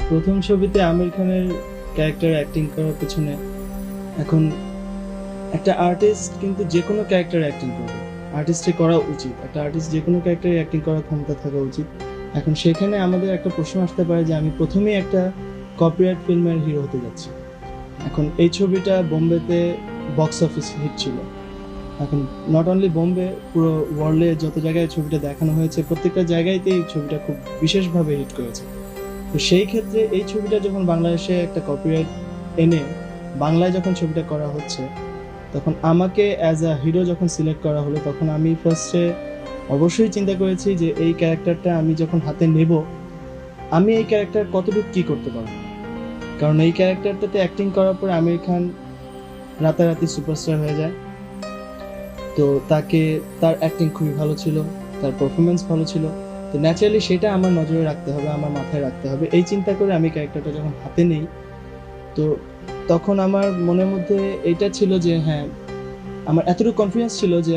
প্রথম ছবিতে আমির খানের ক্যারেক্টার অ্যাক্টিং করার পেছনে এখন একটা আর্টিস্ট কিন্তু যে কোনো ক্যারেক্টার অ্যাক্টিং করবে, আর্টিস্টে করা উচিত, একটা আর্টিস্ট যে কোনো ক্যারেক্টারে অ্যাক্টিং করার ক্ষমতা থাকা উচিত। এখন সেখানে আমাদের একটা প্রশ্ন আসতে পারে যে আমি প্রথমেই একটা কপিরাইট ফিল্মের হিরো হতে যাচ্ছি। এখন এই ছবিটা বোম্বেতে বক্স অফিস হিট ছিল। এখন নট অনলি বোম্বে, পুরো ওয়ার্ল্ডে যত জায়গায় ছবিটা দেখানো হয়েছে প্রত্যেকটা জায়গায়তেই এই ছবিটা খুব বিশেষভাবে হিট করেছে। তো সেই ক্ষেত্রে এই ছবিটা যখন বাংলাদেশে একটা কপিরাইট এনে বাংলায় যখন ছবিটা করা হচ্ছে, তখন আমাকে অ্যাজ আ হিরো যখন সিলেক্ট করা হলো, তখন আমি ফার্স্টে অবশ্যই চিন্তা করেছি যে এই ক্যারেক্টারটা আমি যখন হাতে নেব, আমি এই ক্যারেক্টার কতটুকু কী করতে পারবো। কারণ এই ক্যারেক্টারটাতে অ্যাক্টিং করার পর আমির খান রাতারাতি সুপারস্টার হয়ে যায়। তো তার অ্যাক্টিং খুবই ভালো ছিল, তার পারফরমেন্স ভালো ছিল। তো ন্যাচারালি সেটা আমার নজরে রাখতে হবে, আমার মাথায় রাখতে হবে। এই চিন্তা করে আমি ক্যারেক্টারটা যখন হাতে নেই, তো তখন আমার মনের মধ্যে এইটা ছিল যে হ্যাঁ, আমার এতটুকু কনফিডেন্স ছিল যে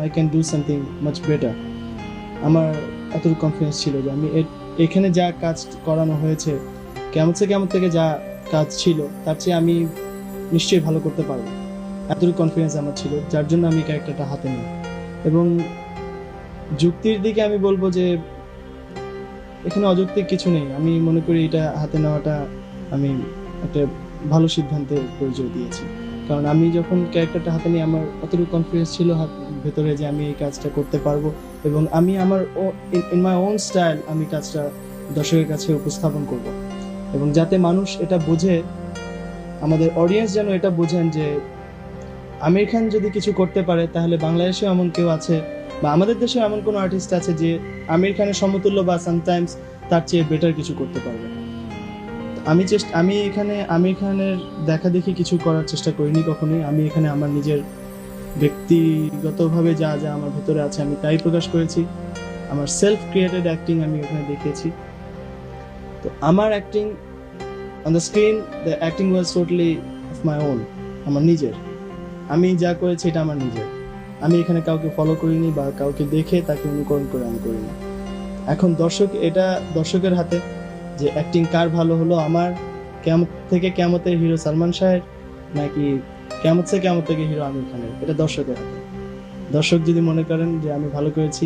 I can do something much better. আমার এতটুকু কনফিডেন্স ছিল যে আমি এখানে যা কাজ করানো হয়েছে, কেমন থেকে যা কাজ ছিল, তার চেয়ে আমি নিশ্চয়ই ভালো করতে পারবো। এতটুকু কনফিডেন্স আমার ছিল, যার জন্য আমি ক্যারেক্টারটা হাতে নিই। এবং যুক্তির দিকে আমি বলবো যে এখানে অযৌক্তিক কিছু নেই। আমি মনে করি এটা হাতে নেওয়াটা আমি একটা ভালো সিদ্ধান্তের পরিচয় দিয়েছি। কারণ আমি যখন ক্যারেক্টারটা হাতে নিই, আমার অতটুকু কনফিডেন্স ছিল ভেতরে যে আমি এই কাজটা করতে পারবো, এবং আমি আমার ইন মাই ওন স্টাইল আমি কাজটা দর্শকের কাছে উপস্থাপন করব। এবং যাতে মানুষ এটা বোঝে, আমাদের অডিয়েন্স যেন এটা বোঝেন যে আমির খান যদি কিছু করতে পারে, তাহলে বাংলাদেশেও এমন কেউ আছে বা আমাদের দেশেও এমন কোনো আর্টিস্ট আছে যে আমির খানের সমতুল্য বা সামটাইমস তার চেয়ে বেটার কিছু করতে পারবে। আমি এখানে আমির খানের দেখা দেখি কিছু করার চেষ্টা করিনি কখনোই। আমি এখানে আমার নিজের ব্যক্তিগতভাবে যা যা আমার ভেতরে আছে আমি তাই প্রকাশ করেছি। আমার সেলফ ক্রিয়েটেড অ্যাক্টিং আমি ওখানে দেখিয়েছি। তো আমার acting on the screen, the acting was totally of my own, আমার নিজের। আমি যা করেছি এটা আমার নিজের। আমি এখানে কাউকে ফলো করিনি বা কাউকে দেখে তাকে অনুকরণ করে আমি করিনি। এখন এটা দর্শকের হাতে যে অ্যাক্টিং কার ভালো হলো, আমার কিয়ামত থেকে কিয়ামতের হিরো সালমান শাহের, নাকি কিয়ামত থেকে হিরো আমির খানের, এটা দর্শকের হাতে। দর্শক যদি মনে করেন যে আমি ভালো করেছি,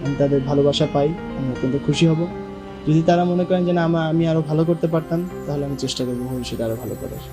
আমি তাদের ভালোবাসা পাই, আমি অত্যন্ত খুশি হব। যদি তারা মনে করেন যে না আমি আরো ভালো করতে পারতাম, তাহলে আমি চেষ্টা করবো ভবিষ্যতে আরো ভালো করার।